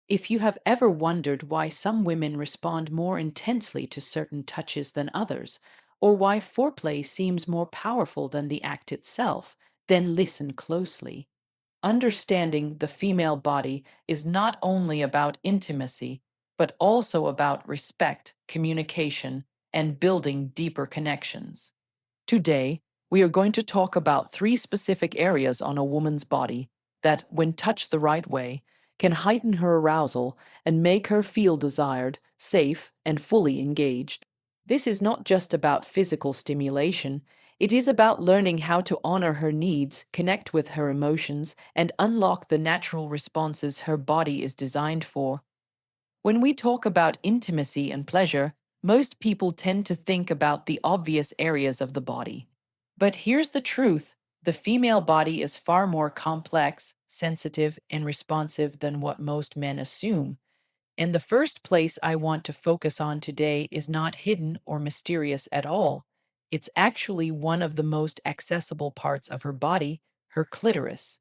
If you have ever wondered why some women respond more intensely to certain touches than others, or why foreplay seems more powerful than the act itself, then listen closely. Understanding the female body is not only about intimacy, but also about respect, communication, and building deeper connections. Today, we are going to talk about three specific areas on a woman's body that, when touched the right way, can heighten her arousal and make her feel desired, safe, and fully engaged. This is not just about physical stimulation, it is about learning how to honor her needs, connect with her emotions, and unlock the natural responses her body is designed for. When we talk about intimacy and pleasure, most people tend to think about the obvious areas of the body. But here's the truth: the female body is far more complex, sensitive, and responsive than what most men assume. And the first place I want to focus on today is not hidden or mysterious at all. It's actually one of the most accessible parts of her body, her clitoris.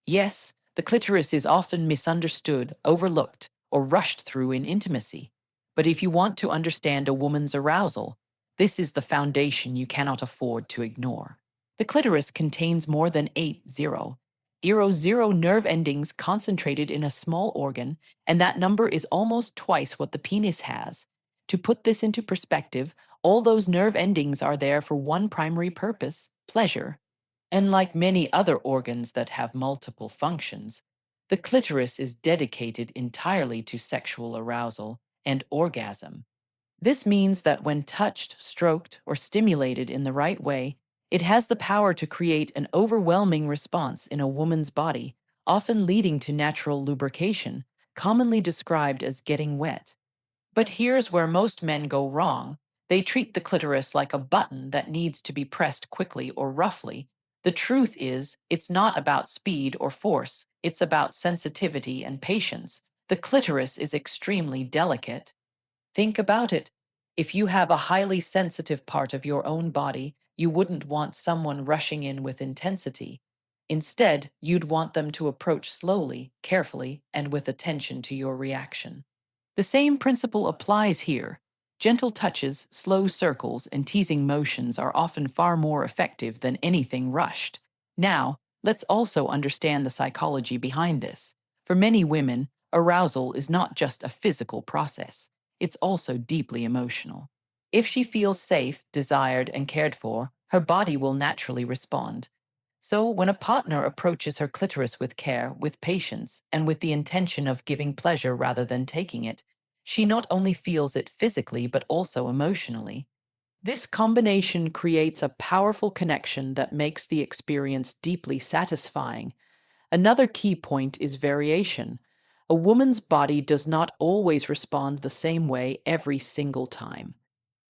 Yes, the clitoris is often misunderstood, overlooked, or rushed through in intimacy. But if you want to understand a woman's arousal, this is the foundation you cannot afford to ignore. The clitoris contains more than 80 nerve endings concentrated in a small organ, and that number is almost twice what the penis has. To put this into perspective, all those nerve endings are there for one primary purpose: pleasure. And like many other organs that have multiple functions, the clitoris is dedicated entirely to sexual arousal and orgasm. This means that when touched, stroked, or stimulated in the right way, it has the power to create an overwhelming response in a woman's body, often leading to natural lubrication, commonly described as getting wet. But here's where most men go wrong. They treat the clitoris like a button that needs to be pressed quickly or roughly. The truth is, it's not about speed or force, it's about sensitivity and patience. The clitoris is extremely delicate. Think about it. If you have a highly sensitive part of your own body, you wouldn't want someone rushing in with intensity. Instead, you'd want them to approach slowly, carefully, and with attention to your reaction. The same principle applies here. Gentle touches, slow circles, and teasing motions are often far more effective than anything rushed. Now, let's also understand the psychology behind this. For many women, arousal is not just a physical process, it's also deeply emotional. If she feels safe, desired, and cared for, her body will naturally respond. So, when a partner approaches her clitoris with care, with patience, and with the intention of giving pleasure rather than taking it, she not only feels it physically but also emotionally. This combination creates a powerful connection that makes the experience deeply satisfying. Another key point is variation. A woman's body does not always respond the same way every single time.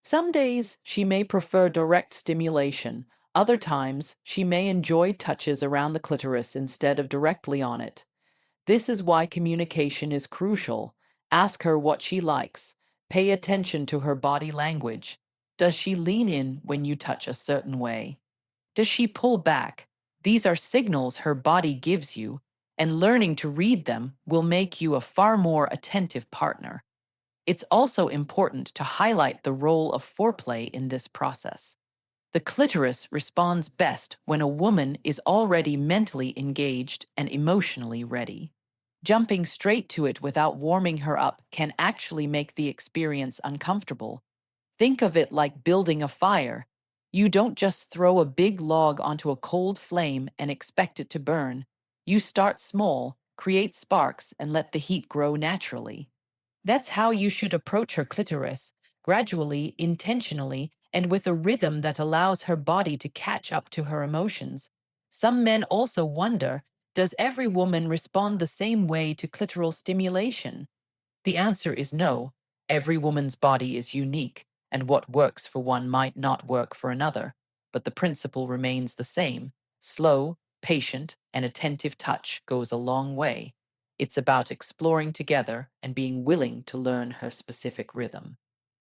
Some days she may prefer direct stimulation. Other times she may enjoy touches around the clitoris instead of directly on it. This is why communication is crucial. Ask her what she likes. Pay attention to her body language. Does she lean in when you touch a certain way? Does she pull back? These are signals her body gives you, and learning to read them will make you a far more attentive partner. It's also important to highlight the role of foreplay in this process. The clitoris responds best when a woman is already mentally engaged and emotionally ready. Jumping straight to it without warming her up can actually make the experience uncomfortable. Think of it like building a fire. You don't just throw a big log onto a cold flame and expect it to burn. You start small, create sparks, and let the heat grow naturally. That's how you should approach her clitoris, gradually, intentionally, and with a rhythm that allows her body to catch up to her emotions. Some men also wonder, does every woman respond the same way to clitoral stimulation? The answer is no. Every woman's body is unique, and what works for one might not work for another. But the principle remains the same. Slow, patient, and attentive touch goes a long way. It's about exploring together and being willing to learn her specific rhythm.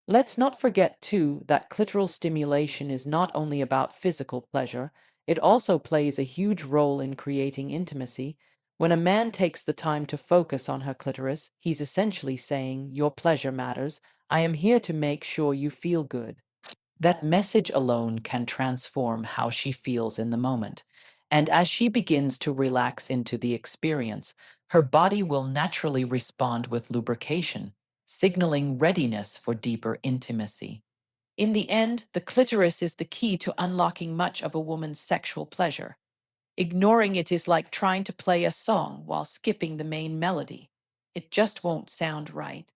Let's not forget, too, that clitoral stimulation is not only about physical pleasure, it also plays a huge role in creating intimacy. When a man takes the time to focus on her clitoris, he's essentially saying, "Your pleasure matters. I am here to make sure you feel good." That message alone can transform how she feels in the moment. And as she begins to relax into the experience, her body will naturally respond with lubrication, signaling readiness for deeper intimacy. In the end, the clitoris is the key to unlocking much of a woman's sexual pleasure. Ignoring it is like trying to play a song while skipping the main melody. It just won't sound right.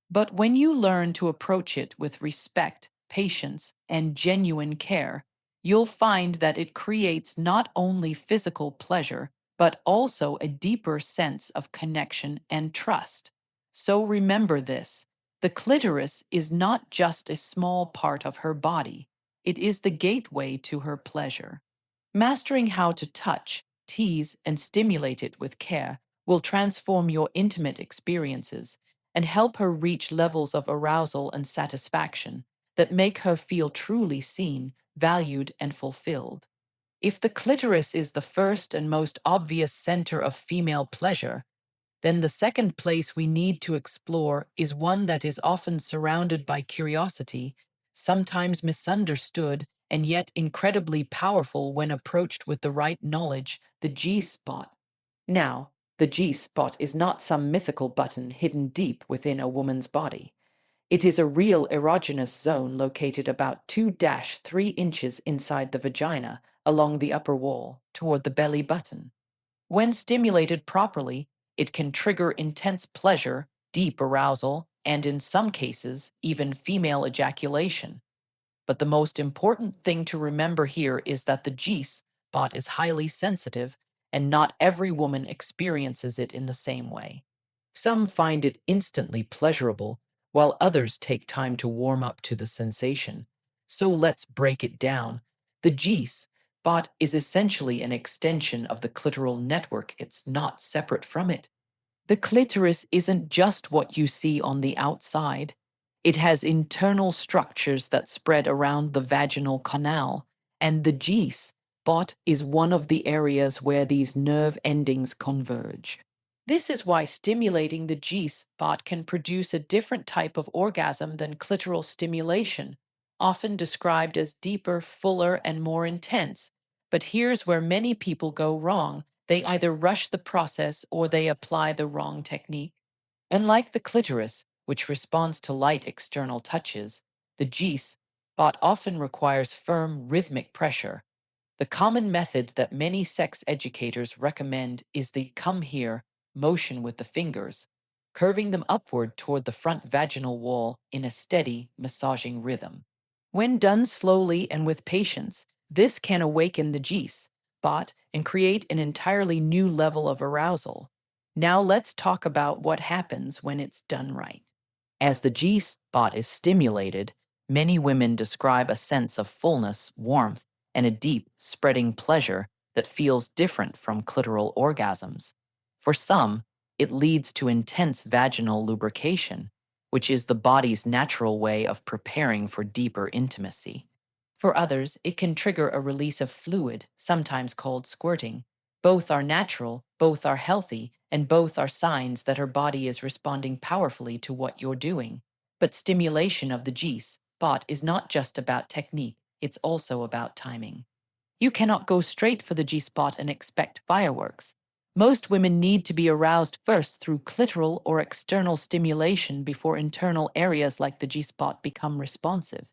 But when you learn to approach it with respect, patience, and genuine care, you'll find that it creates not only physical pleasure, but also a deeper sense of connection and trust. So remember this: the clitoris is not just a small part of her body, it is the gateway to her pleasure. Mastering how to touch, tease, and stimulate it with care will transform your intimate experiences and help her reach levels of arousal and satisfaction that make her feel truly seen, valued, and fulfilled. If the clitoris is the first and most obvious center of female pleasure, then the second place we need to explore is one that is often surrounded by curiosity, sometimes misunderstood, and yet incredibly powerful when approached with the right knowledge: the G spot. Now, the G spot is not some mythical button hidden deep within a woman's body. It is a real erogenous zone located about 2-3 inches inside the vagina, along the upper wall, toward the belly button. When stimulated properly, it can trigger intense pleasure, deep arousal, and in some cases, even female ejaculation. But the most important thing to remember here is that the G spot is highly sensitive, and not every woman experiences it in the same way. Some find it instantly pleasurable, while others take time to warm up to the sensation. So let's break it down. The G spot is essentially an extension of the clitoral network, it's not separate from it. The clitoris isn't just what you see on the outside. It has internal structures that spread around the vaginal canal, and the G spot is one of the areas where these nerve endings converge. This is why stimulating the G spot can produce a different type of orgasm than clitoral stimulation, often described as deeper, fuller, and more intense. But here's where many people go wrong: they either rush the process or they apply the wrong technique. Unlike the clitoris, which responds to light external touches, the G spot often requires firm, rhythmic pressure. The common method that many sex educators recommend is the "come here" motion with the fingers, curving them upward toward the front vaginal wall in a steady, massaging rhythm. When done slowly and with patience, this can awaken the G spot and create an entirely new level of arousal. Now let's talk about what happens when it's done right. As the G spot is stimulated, many women describe a sense of fullness, warmth, and a deep, spreading pleasure that feels different from clitoral orgasms. For some, it leads to intense vaginal lubrication, which is the body's natural way of preparing for deeper intimacy. For others, it can trigger a release of fluid, sometimes called squirting. Both are natural, both are healthy, and both are signs that her body is responding powerfully to what you're doing. But stimulation of the G spot is not just about technique, it's also about timing. You cannot go straight for the G spot and expect fireworks. Most women need to be aroused first through clitoral or external stimulation before internal areas like the G spot become responsive.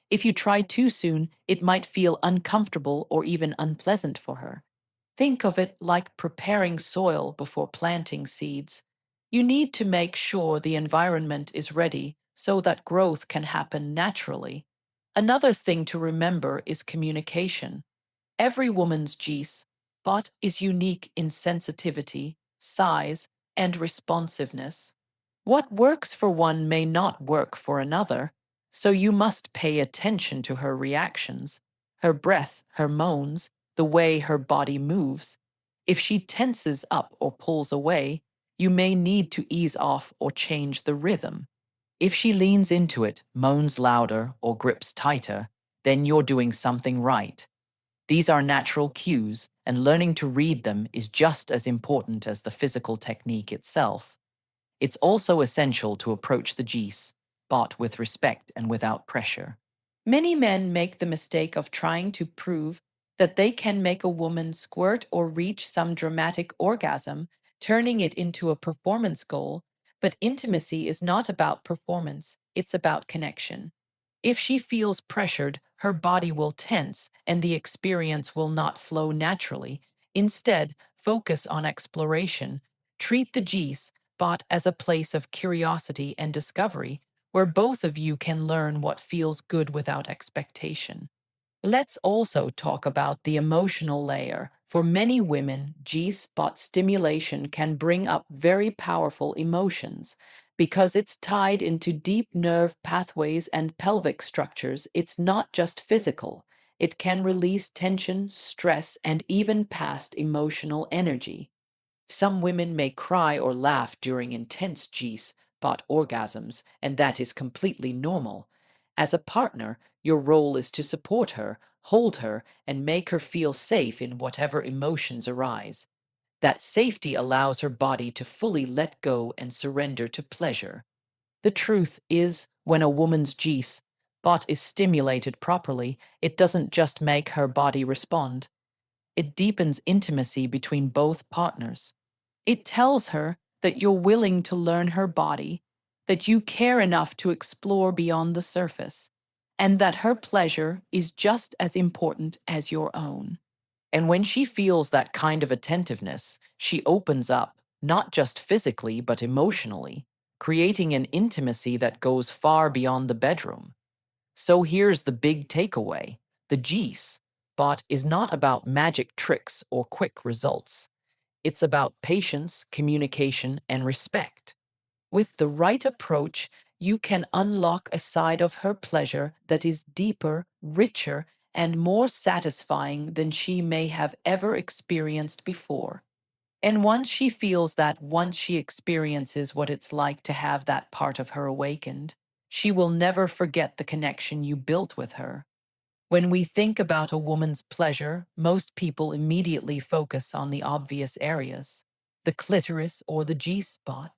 If you try too soon, it might feel uncomfortable or even unpleasant for her. Think of it like preparing soil before planting seeds. You need to make sure the environment is ready so that growth can happen naturally. Another thing to remember is communication. Every woman's G spot is unique in sensitivity, size, and responsiveness. What works for one may not work for another, so you must pay attention to her reactions, her breath, her moans, the way her body moves. If she tenses up or pulls away, you may need to ease off or change the rhythm. If she leans into it, moans louder, or grips tighter, then you're doing something right. These are natural cues, and learning to read them is just as important as the physical technique itself. It's also essential to approach the geese, but with respect and without pressure. Many men make the mistake of trying to prove that they can make a woman squirt or reach some dramatic orgasm, turning it into a performance goal. But intimacy is not about performance, it's about connection. If she feels pressured, her body will tense and the experience will not flow naturally. Instead, focus on exploration. Treat the G spot as a place of curiosity and discovery where both of you can learn what feels good without expectation. Let's also talk about the emotional layer. For many women, G spot stimulation can bring up very powerful emotions. Because it's tied into deep nerve pathways and pelvic structures, it's not just physical. It can release tension, stress, and even past emotional energy. Some women may cry or laugh during intense G-spot orgasms, and that is completely normal. As a partner, your role is to support her, hold her, and make her feel safe in whatever emotions arise. That safety allows her body to fully let go and surrender to pleasure. The truth is, when a woman's G-spot is stimulated properly, it doesn't just make her body respond, it deepens intimacy between both partners. It tells her that you're willing to learn her body, that you care enough to explore beyond the surface, and that her pleasure is just as important as your own. And when she feels that kind of attentiveness, she opens up, not just physically, but emotionally, creating an intimacy that goes far beyond the bedroom. So here's the big takeaway: the GEAS bot is not about magic tricks or quick results. It's about patience, communication, and respect. With the right approach, you can unlock a side of her pleasure that is deeper, richer, and more satisfying than she may have ever experienced before. And once she experiences what it's like to have that part of her awakened, she will never forget the connection you built with her. When we think about a woman's pleasure, most people immediately focus on the obvious areas, the clitoris or the G spot.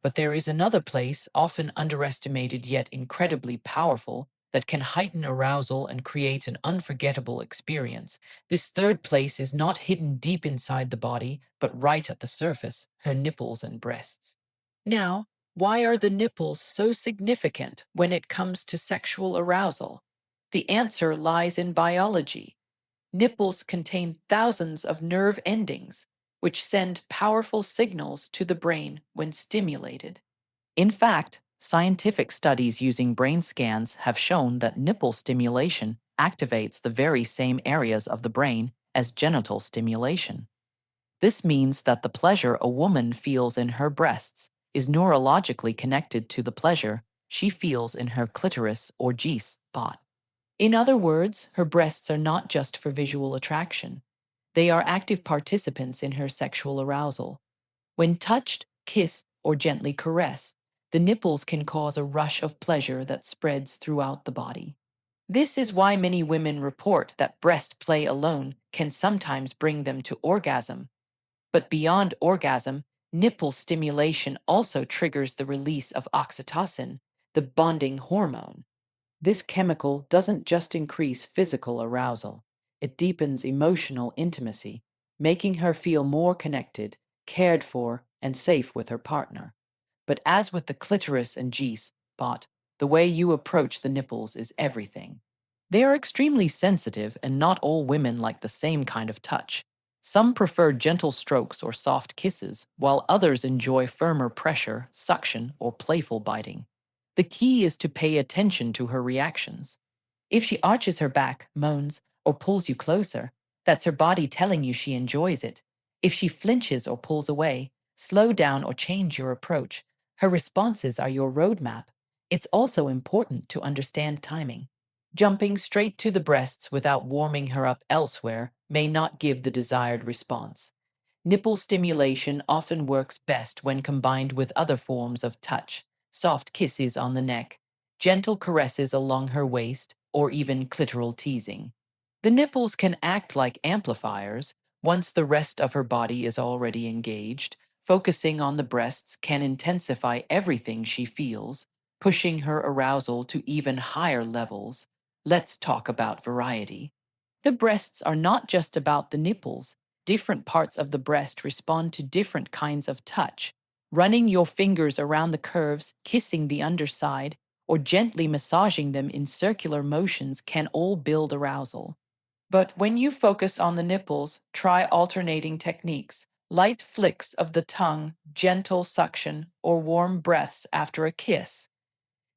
But there is another place, often underestimated yet incredibly powerful, that can heighten arousal and create an unforgettable experience. This third place is not hidden deep inside the body, but right at the surface, her nipples and breasts. Now, why are the nipples so significant when it comes to sexual arousal? The answer lies in biology. Nipples contain thousands of nerve endings, which send powerful signals to the brain when stimulated. In fact, scientific studies using brain scans have shown that nipple stimulation activates the very same areas of the brain as genital stimulation. This means that the pleasure a woman feels in her breasts is neurologically connected to the pleasure she feels in her clitoris or G spot. In other words, her breasts are not just for visual attraction. They are active participants in her sexual arousal. When touched, kissed, or gently caressed, the nipples can cause a rush of pleasure that spreads throughout the body. This is why many women report that breast play alone can sometimes bring them to orgasm. But beyond orgasm, nipple stimulation also triggers the release of oxytocin, the bonding hormone. This chemical doesn't just increase physical arousal, it deepens emotional intimacy, making her feel more connected, cared for, and safe with her partner. But as with the clitoris and G spot, the way you approach the nipples is everything. They are extremely sensitive, and not all women like the same kind of touch. Some prefer gentle strokes or soft kisses, while others enjoy firmer pressure, suction, or playful biting. The key is to pay attention to her reactions. If she arches her back, moans, or pulls you closer, that's her body telling you she enjoys it. If she flinches or pulls away, slow down or change your approach. Her responses are your roadmap. It's also important to understand timing. Jumping straight to the breasts without warming her up elsewhere may not give the desired response. Nipple stimulation often works best when combined with other forms of touch, soft kisses on the neck, gentle caresses along her waist, or even clitoral teasing. The nipples can act like amplifiers. Once the rest of her body is already engaged, focusing on the breasts can intensify everything she feels, pushing her arousal to even higher levels. Let's talk about variety. The breasts are not just about the nipples. Different parts of the breast respond to different kinds of touch. Running your fingers around the curves, kissing the underside, or gently massaging them in circular motions can all build arousal. But when you focus on the nipples, try alternating techniques: light flicks of the tongue, gentle suction, or warm breaths after a kiss.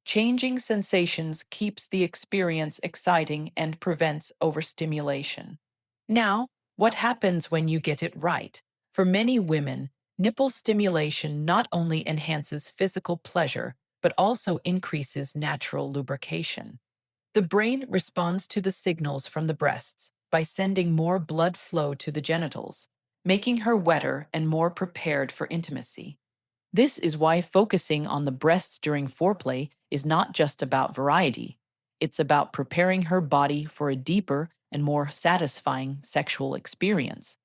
Changing sensations keeps the experience exciting and prevents overstimulation. Now, what happens when you get it right? For many women, nipple stimulation not only enhances physical pleasure, but also increases natural lubrication. The brain responds to the signals from the breasts by sending more blood flow to the genitals, making her wetter and more prepared for intimacy. This is why focusing on the breasts during foreplay is not just about variety. It's about preparing her body for a deeper and more satisfying sexual experience.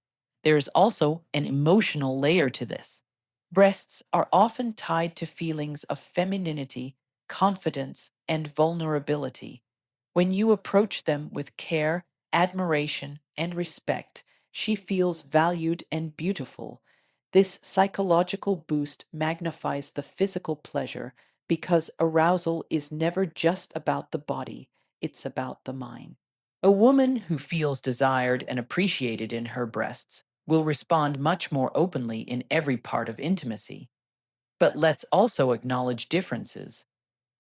There's also an emotional layer to this. Breasts are often tied to feelings of femininity, confidence, and vulnerability. When you approach them with care, admiration, and respect, she feels valued and beautiful. This psychological boost magnifies the physical pleasure because arousal is never just about the body, it's about the mind. A woman who feels desired and appreciated in her breasts will respond much more openly in every part of intimacy. But let's also acknowledge differences.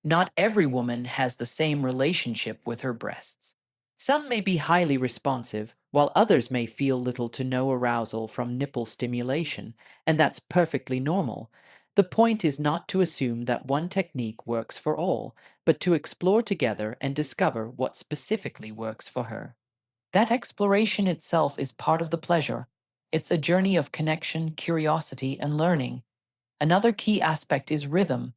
Not every woman has the same relationship with her breasts. Some may be highly responsive, while others may feel little to no arousal from nipple stimulation, and that's perfectly normal. The point is not to assume that one technique works for all, but to explore together and discover what specifically works for her. That exploration itself is part of the pleasure. It's a journey of connection, curiosity, and learning. Another key aspect is rhythm.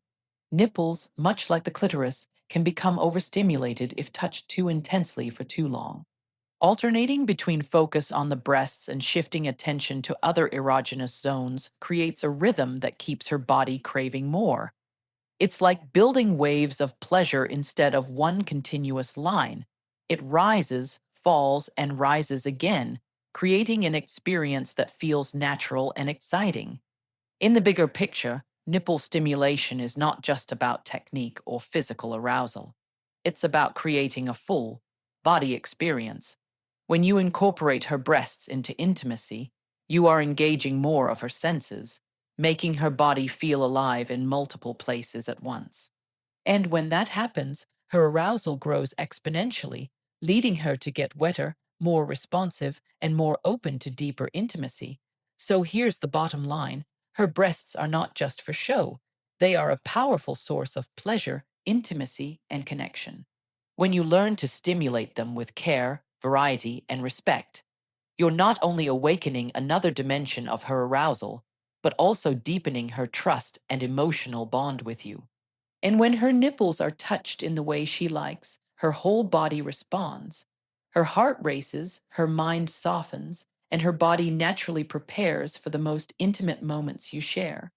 Nipples, much like the clitoris, can become overstimulated if touched too intensely for too long. Alternating between focus on the breasts and shifting attention to other erogenous zones creates a rhythm that keeps her body craving more. It's like building waves of pleasure instead of one continuous line. It rises, falls, and rises again, creating an experience that feels natural and exciting. In the bigger picture, nipple stimulation is not just about technique or physical arousal. It's about creating a full body experience. When you incorporate her breasts into intimacy, you are engaging more of her senses, making her body feel alive in multiple places at once. And when that happens, her arousal grows exponentially, leading her to get wetter, more responsive, and more open to deeper intimacy. So here's the bottom line: her breasts are not just for show, they are a powerful source of pleasure, intimacy, and connection. When you learn to stimulate them with care, variety, and respect, you're not only awakening another dimension of her arousal, but also deepening her trust and emotional bond with you. And when her nipples are touched in the way she likes, her whole body responds. Her heart races, her mind softens, and her body naturally prepares for the most intimate moments you share.